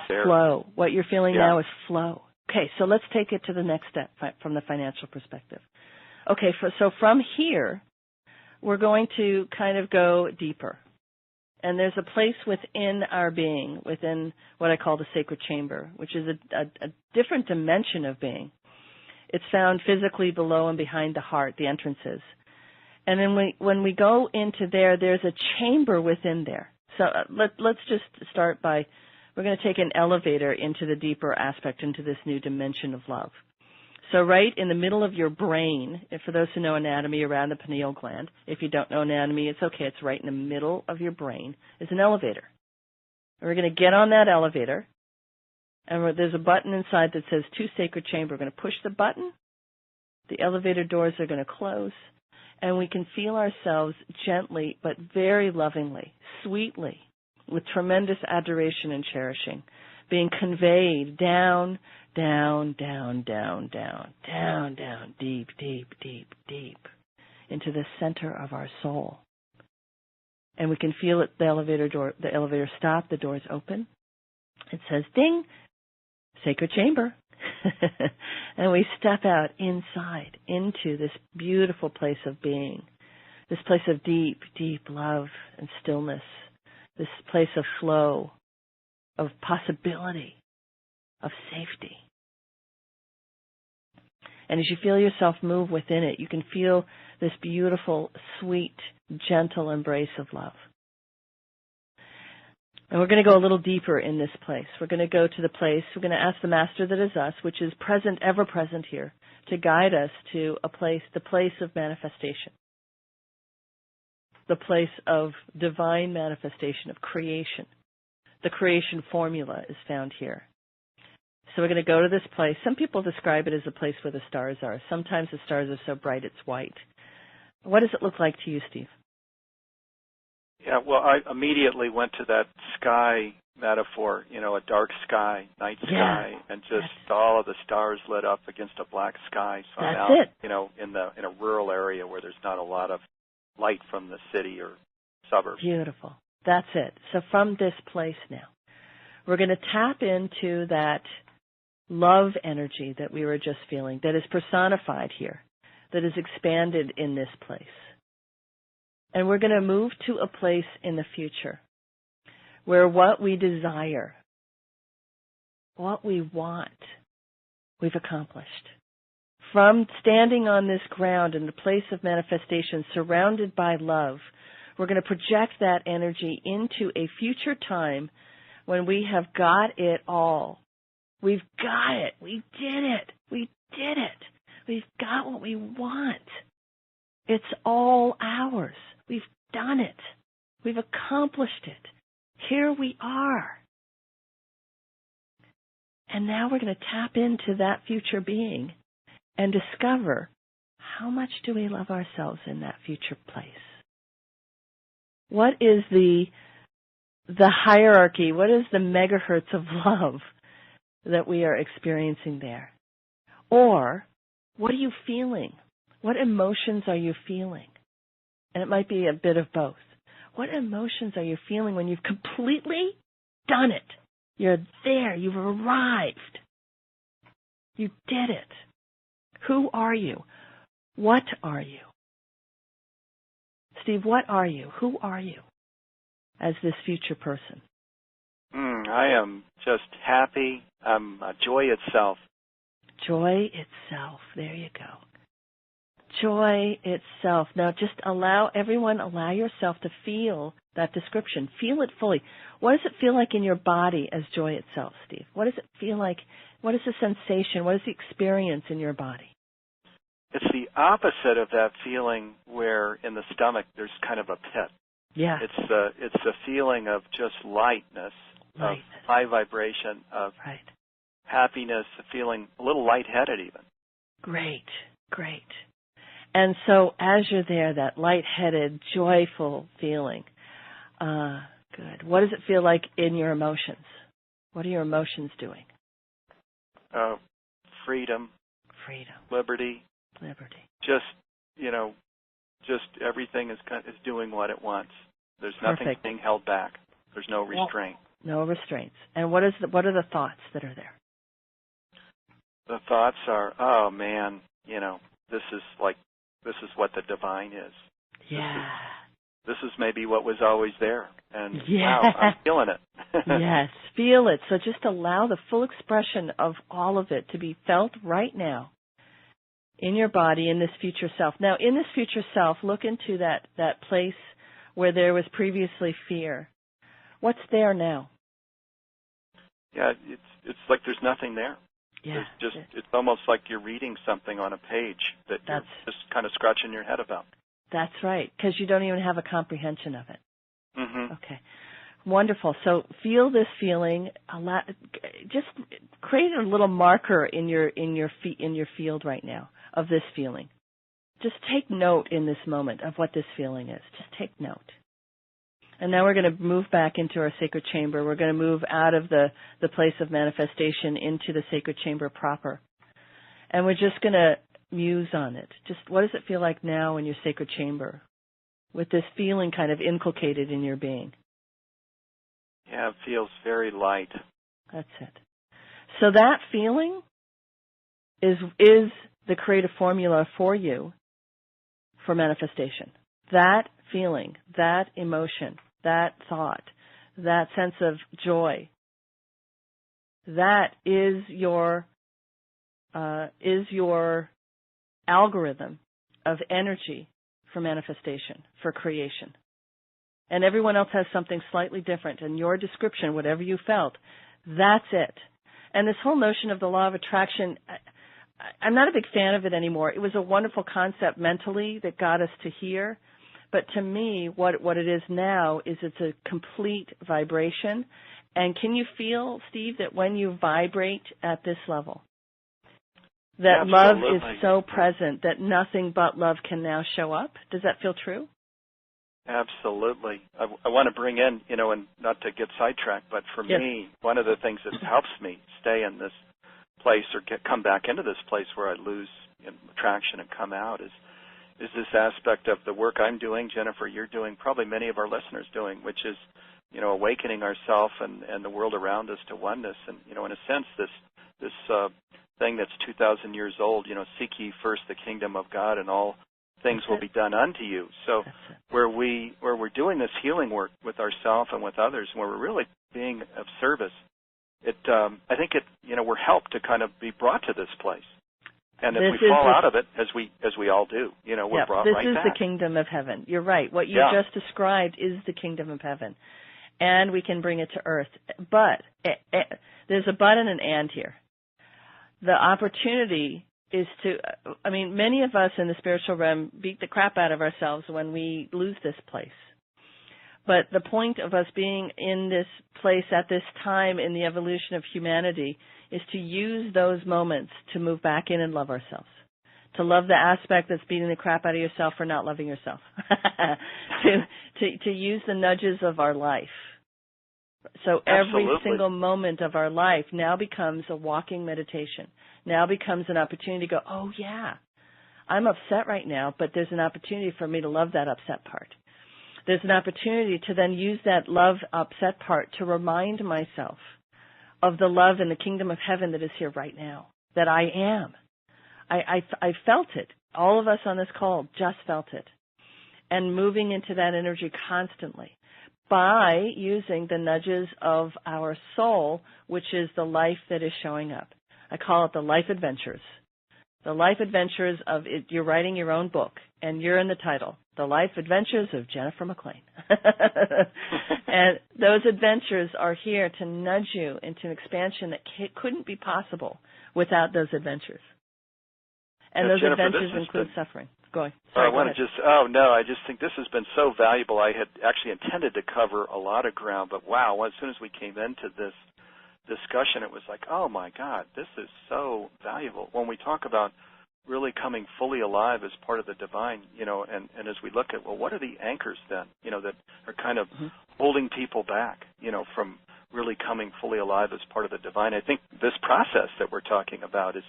Speaker 1: there.
Speaker 3: Flow. What you're feeling now is flow. Okay, so let's take it to the next step from the financial perspective. Okay, so from here, we're going to kind of go deeper. And there's a place within our being, within what I call the sacred chamber, which is a different dimension of being. It's found physically below and behind the heart, the entrances. And then when we go into there, there's a chamber within there. So let's just start by, we're going to take an elevator into the deeper aspect, into this new dimension of love. So right in the middle of your brain, for those who know anatomy, around the pineal gland, if you don't know anatomy, it's okay, it's right in the middle of your brain, is an elevator. And we're going to get on that elevator, and there's a button inside that says to sacred chamber. We're going to push the button, the elevator doors are going to close, and we can feel ourselves gently but very lovingly, sweetly, with tremendous adoration and cherishing, being conveyed down, down, down, down, down, down, down, deep, deep, deep, deep, into the center of our soul. And we can feel it, the elevator stop, the doors open. It says, ding, sacred chamber. And we step out inside into this beautiful place of being, this place of deep, deep love and stillness, this place of flow, of possibility, of safety. And as you feel yourself move within it, you can feel this beautiful, sweet, gentle embrace of love. And we're going to go a little deeper in this place. We're going to go to the place, we're going to ask the Master that is us, which is present, ever present here, to guide us to a place, the place of manifestation, the place of divine manifestation, of creation. The creation formula is found here. So we're going to go to this place. Some people describe it as a place where the stars are. Sometimes the stars are so bright it's white. What does it look like to you, Steve?
Speaker 1: Yeah, well, I immediately went to that sky metaphor, a dark sky, night sky, and just all of the stars lit up against a black sky. So I'm out, in a rural area where there's not a lot of light from the city or suburbs.
Speaker 3: Beautiful. That's it. So from this place now, we're going to tap into that love energy that we were just feeling, that is personified here, that is expanded in this place. And we're going to move to a place in the future where what we desire, what we want, we've accomplished. From standing on this ground in the place of manifestation, surrounded by love, we're going to project that energy into a future time when we have got it all. We've got it. We did it. We did it. We've got what we want. It's all ours. We've done it. We've accomplished it. Here we are. And now we're going to tap into that future being and discover how much do we love ourselves in that future place. What is the hierarchy? What is the megahertz of love that we are experiencing there? Or what are you feeling? What emotions are you feeling? And it might be a bit of both. What emotions are you feeling when you've completely done it? You're there. You've arrived. You did it. Who are you? What are you? Steve, what are you? Who are you as this future person?
Speaker 1: I am just happy. I'm joy itself.
Speaker 3: Joy itself. There you go. Joy itself. Now just allow yourself to feel that description. Feel it fully. What does it feel like in your body as joy itself, Steve? What does it feel like? What is the sensation? What is the experience in your body?
Speaker 1: It's the opposite of that feeling where in the stomach there's kind of a pit.
Speaker 3: Yeah.
Speaker 1: It's the feeling of just lightness. of high vibration, of happiness, feeling a little lightheaded even.
Speaker 3: Great. And so as you're there, that lightheaded, joyful feeling, good. What does it feel like in your emotions? What are your emotions doing?
Speaker 1: Freedom. Liberty. Just everything is doing what it wants. There's nothing being held back. There's no restraint.
Speaker 3: No restraints. And what are the thoughts that are there?
Speaker 1: The thoughts are, oh man, this is what the divine is.
Speaker 3: Yeah.
Speaker 1: This is maybe what was always there. And wow, I'm feeling it.
Speaker 3: Yes, feel it. So just allow the full expression of all of it to be felt right now in your body, in this future self. Now, in this future self, look into that place where there was previously fear. What's there now?
Speaker 1: Yeah, it's like there's nothing there.
Speaker 3: Yeah.
Speaker 1: It's almost like you're reading something on a page that you're just kind of scratching your head about.
Speaker 3: That's right, because you don't even have a comprehension of it.
Speaker 1: Mm-hmm.
Speaker 3: Okay. Wonderful. So feel this feeling. Just create a little marker in your field right now of this feeling. Just take note in this moment of what this feeling is. Just take note. And now we're going to move back into our sacred chamber. We're going to move out of the place of manifestation into the sacred chamber proper. And we're just going to muse on it. Just what does it feel like now in your sacred chamber with this feeling kind of inculcated in your being?
Speaker 1: Yeah, it feels very light.
Speaker 3: That's it. So that feeling is the creative formula for you for manifestation. That feeling, that emotion, that thought, that sense of joy, that is your algorithm of energy for manifestation, for creation. And everyone else has something slightly different. And your description, whatever you felt, that's it. And this whole notion of the law of attraction, I'm not a big fan of it anymore. It was a wonderful concept mentally that got us to here. But to me, what it is now is it's a complete vibration. And can you feel, Steve, that when you vibrate at this level, that love is so present that nothing but love can now show up? Does that feel true?
Speaker 1: Absolutely. I want to bring in, and not to get sidetracked, but for me, one of the things that helps me stay in this place or come back into this place where I lose attraction and come out is this aspect of the work I'm doing, Jennifer, you're doing, probably many of our listeners doing, which is, awakening ourselves and the world around us to oneness. And, in a sense, this thing that's 2,000 years old, seek ye first the kingdom of God and all things will be done unto you. So where we're doing this healing work with ourselves and with others, where we're really being of service, I think we're helped to kind of be brought to this place. And if we fall out of it, as we all do, we're brought right back.
Speaker 3: This is the kingdom of heaven. You're right. What you just described is the kingdom of heaven. And we can bring it to earth. But there's a but and an and here. The opportunity is many of us in the spiritual realm beat the crap out of ourselves when we lose this place. But the point of us being in this place at this time in the evolution of humanity is to use those moments to move back in and love ourselves. To love the aspect that's beating the crap out of yourself for not loving yourself. to use the nudges of our life. So every single moment of our life now becomes a walking meditation. Now becomes an opportunity to go, oh yeah, I'm upset right now, but there's an opportunity for me to love that upset part. There's an opportunity to then use that love upset part to remind myself of the love and the kingdom of heaven that is here right now, that I am. I felt it. All of us on this call just felt it. And moving into that energy constantly by using the nudges of our soul, which is the life that is showing up. I call it the life adventures. The life adventures of it. You're writing your own book, and you're in the title, The Life Adventures of Jennifer McLean. And those adventures are here to nudge you into an expansion that couldn't be possible without those adventures. And those
Speaker 1: Jennifer,
Speaker 3: adventures include suffering. going.
Speaker 1: I
Speaker 3: Sorry,
Speaker 1: want to I just think this has been so valuable. I had actually intended to cover a lot of ground, but wow, as soon as we came into this discussion, it was like, oh my God, this is so valuable. When we talk about really coming fully alive as part of the divine, and as we look at, well, what are the anchors then, that are kind of holding people back, from really coming fully alive as part of the divine? I think this process that we're talking about is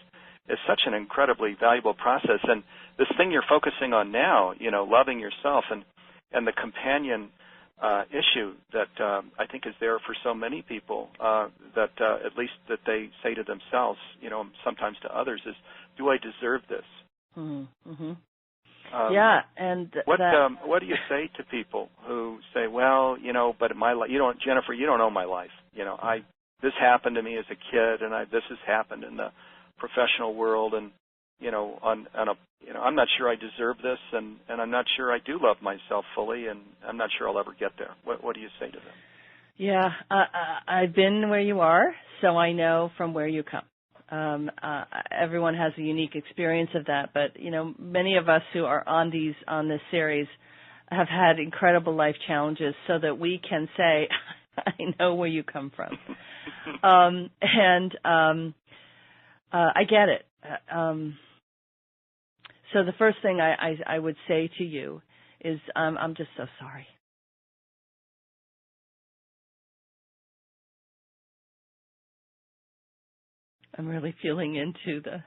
Speaker 1: such an incredibly valuable process. And this thing you're focusing on now, loving yourself and the companion issue that I think is there for so many people, that at least that they say to themselves, sometimes to others, is, do I deserve this?
Speaker 3: Mm-hmm.
Speaker 1: Yeah, and what do you say to people who say, well, but my life, Jennifer, you don't know my life. This happened to me as a kid, and this has happened in the professional world, and I'm not sure I deserve this, and I'm not sure I do love myself fully, and I'm not sure I'll ever get there. What do you say to them?
Speaker 3: Yeah, I've been where you are, so I know from where you come. Everyone has a unique experience of that, but many of us who are on this series have had incredible life challenges, so that we can say, I know where you come from, I get it. So the first thing I would say to you is, I'm just so sorry. I'm really feeling into the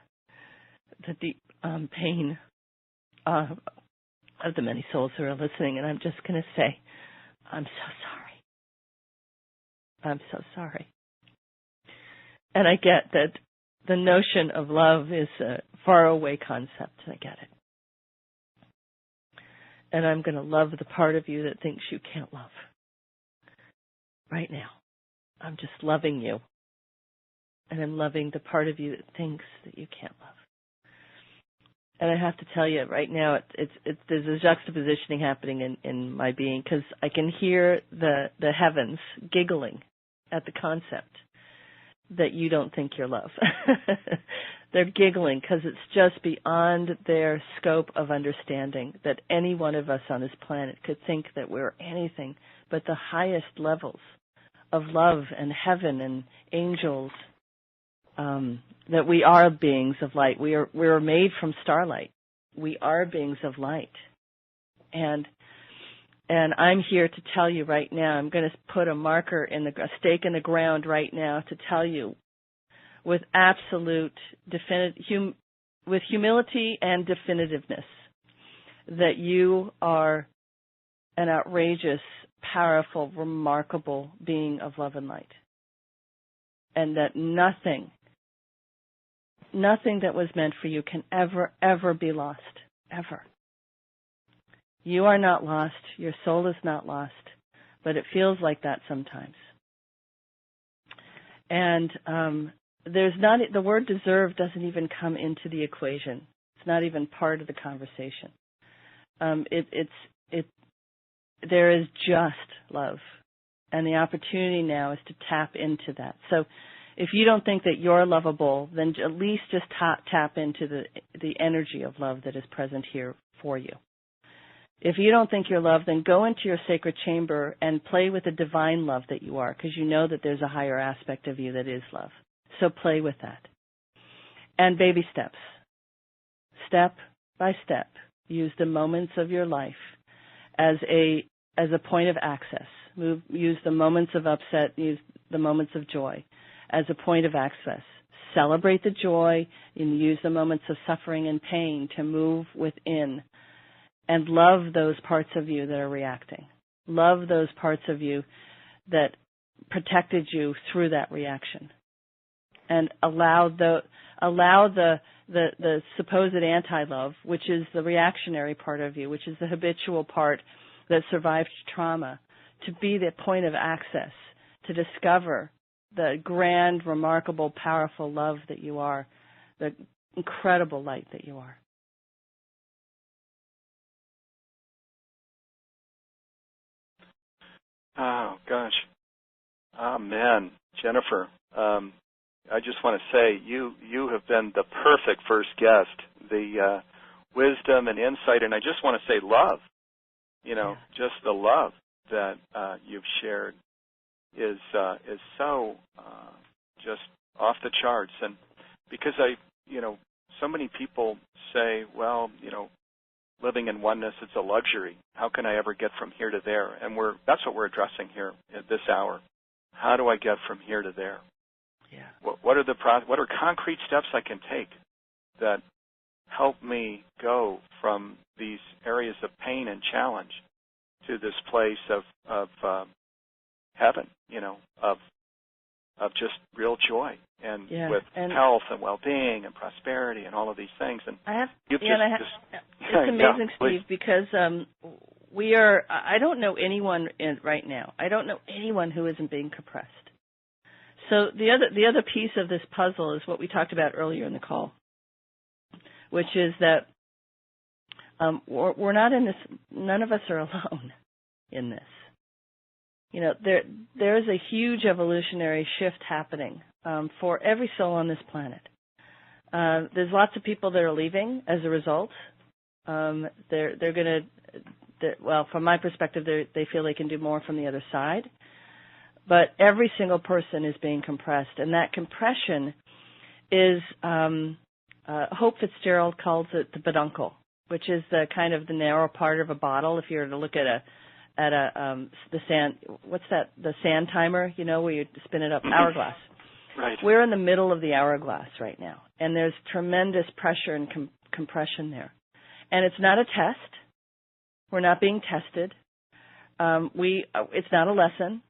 Speaker 3: deep pain of the many souls who are listening, and I'm just going to say, I'm so sorry. I'm so sorry. And I get that the notion of love is a faraway concept. I get it. And I'm going to love the part of you that thinks you can't love. Right now. I'm just loving you. And I'm loving the part of you that thinks that you can't love. And I have to tell you, right now, there's a juxtapositioning happening in my being, because I can hear the heavens giggling at the concept that you don't think you're love. They're giggling because it's just beyond their scope of understanding that any one of us on this planet could think that we're anything but the highest levels of love and heaven and angels, that we are beings of light. We're made from starlight. We are beings of light. And I'm here to tell you right now, I'm going to put a stake in the ground right now to tell you with absolute with humility and definitiveness that you are an outrageous, powerful, remarkable being of love and light. And that nothing that was meant for you can ever be lost. Ever. You are not lost. Your soul is not lost. But it feels like that sometimes. And the word deserve doesn't even come into the equation. It's not even part of the conversation. There is just love. And the opportunity now is to tap into that. So if you don't think that you're lovable, then at least just tap into the energy of love that is present here for you. If you don't think you're loved, then go into your sacred chamber and play with the divine love that you are, because you know that there's a higher aspect of you that is love. So play with that. And baby steps. Step by step. Use the moments of your life as a point of access. Use the moments of upset, use the moments of joy as a point of access. Celebrate the joy and use the moments of suffering and pain to move within. And love those parts of you that are reacting. Love those parts of you that protected you through that reaction. And allow the supposed anti-love, which is the reactionary part of you, which is the habitual part that survived trauma, to be the point of access, to discover the grand, remarkable, powerful love that you are, the incredible light that you are.
Speaker 1: Oh, gosh. Amen. Jennifer, I just want to say you have been the perfect first guest. wisdom and insight, and I just want to say love. Just the love that you've shared is so just off the charts. And because so many people say, well, living in oneness, it's a luxury. How can I ever get from here to there? And that's what we're addressing here at this hour. How do I get from here to there?
Speaker 3: Yeah.
Speaker 1: What are concrete steps I can take that help me go from these areas of pain and challenge to this place of heaven, of just real joy and with health and well-being and prosperity and all of these things. And
Speaker 3: it's amazing, Steve, because I don't know anyone right now. I don't know anyone who isn't being compressed. So the other piece of this puzzle is what we talked about earlier in the call, which is that we're not in this. None of us are alone in this. There's a huge evolutionary shift happening for every soul on this planet. There's lots of people that are leaving as a result. They're going to, well, from my perspective, they feel they can do more from the other side. But every single person is being compressed, and that compression is, Hope Fitzgerald calls it the peduncle, which is the kind of the narrow part of a bottle. If you were to look at the sand, what's that? The sand timer, where you spin it up, hourglass.
Speaker 1: Right.
Speaker 3: We're in the middle of the hourglass right now, and there's tremendous pressure and compression there. And it's not a test. We're not being tested. It's not a lesson.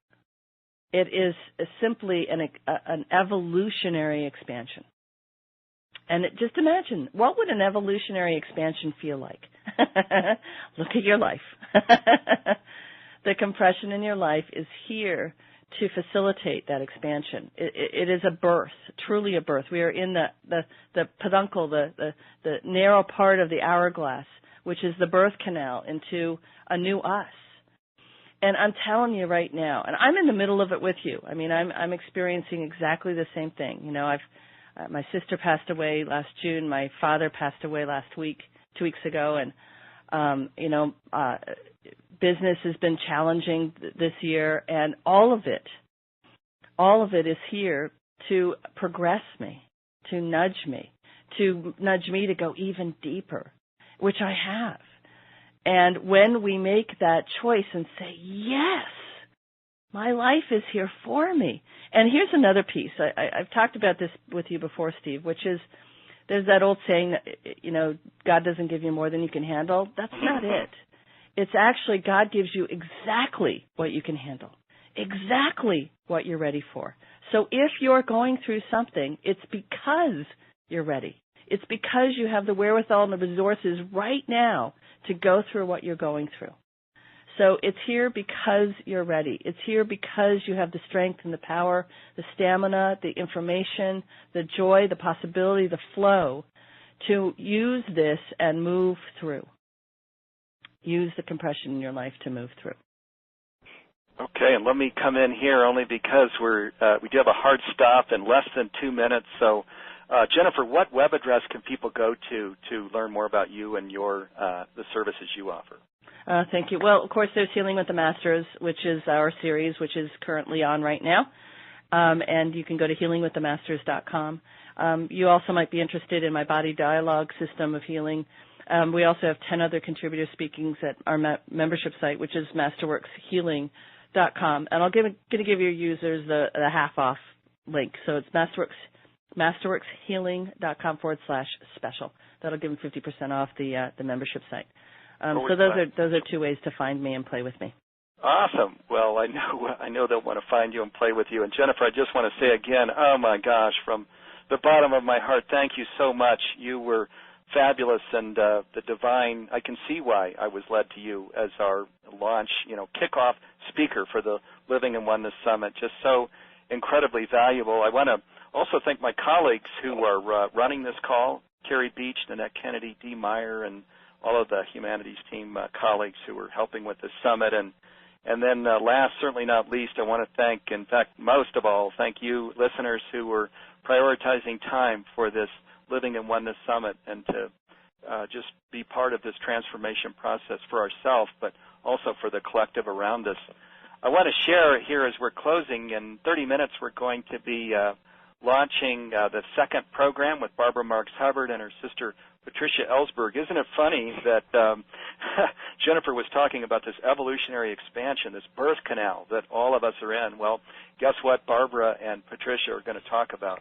Speaker 3: It is simply an evolutionary expansion. And just imagine, what would an evolutionary expansion feel like? Look at your life. The compression in your life is here to facilitate that expansion. It is a birth, truly a birth. We are in the peduncle, the narrow part of the hourglass, which is the birth canal into a new us. And I'm telling you right now, and I'm in the middle of it with you. I mean, I'm experiencing exactly the same thing. My sister passed away last June. My father passed away last week, 2 weeks ago, and business has been challenging this year, and all of it is here to progress me, to nudge me to go even deeper, which I have. And when we make that choice and say, yes, my life is here for me. And here's another piece. I've talked about this with you before, Steve, which is there's that old saying that, God doesn't give you more than you can handle. That's not it. It's actually God gives you exactly what you can handle, exactly what you're ready for. So if you're going through something, it's because you're ready. It's because you have the wherewithal and the resources right now to go through what you're going through. So it's here because you're ready. It's here because you have the strength and the power, the stamina, the information, the joy, the possibility, the flow to use this and move through. Use the compression in your life to move through.
Speaker 1: Okay, and let me come in here only because we do have a hard stop in less than 2 minutes. So, Jennifer, what web address can people go to learn more about you and the services you offer?
Speaker 3: Thank you. Well, of course, there's Healing with the Masters, which is our series, which is currently on right now. And you can go to healingwiththemasters.com. You also might be interested in my body dialogue system of healing. We also have 10 other contributor speakings at our membership site, which is masterworkshealing.com. And I'm going to give your users the half-off link. So it's masterworkshealing.com/special. That'll give them 50% off the membership site. So those are 2 ways to find me and play with me.
Speaker 1: Awesome. Well, I know they'll want to find you and play with you. And Jennifer, I just want to say again, oh my gosh, from the bottom of my heart, thank you so much. You were fabulous, and the divine. I can see why I was led to you as our launch, kickoff speaker for the Living in Oneness Summit. Just so incredibly valuable. I want to also thank my colleagues who are running this call: Carrie Beach, Nanette Kennedy, Dee Meyer, and all of the humanities team colleagues who are helping with the summit. And then last, certainly not least, I want to thank, in fact, most of all, thank you listeners who were prioritizing time for this Living in Oneness Summit and to just be part of this transformation process for ourselves, but also for the collective around us. I want to share here as we're closing, in 30 minutes we're going to be launching the second program with Barbara Marks Hubbard and her sister Patricia Ellsberg. Isn't it funny that Jennifer was talking about this evolutionary expansion, this birth canal that all of us are in? Well, guess what Barbara and Patricia are going to talk about?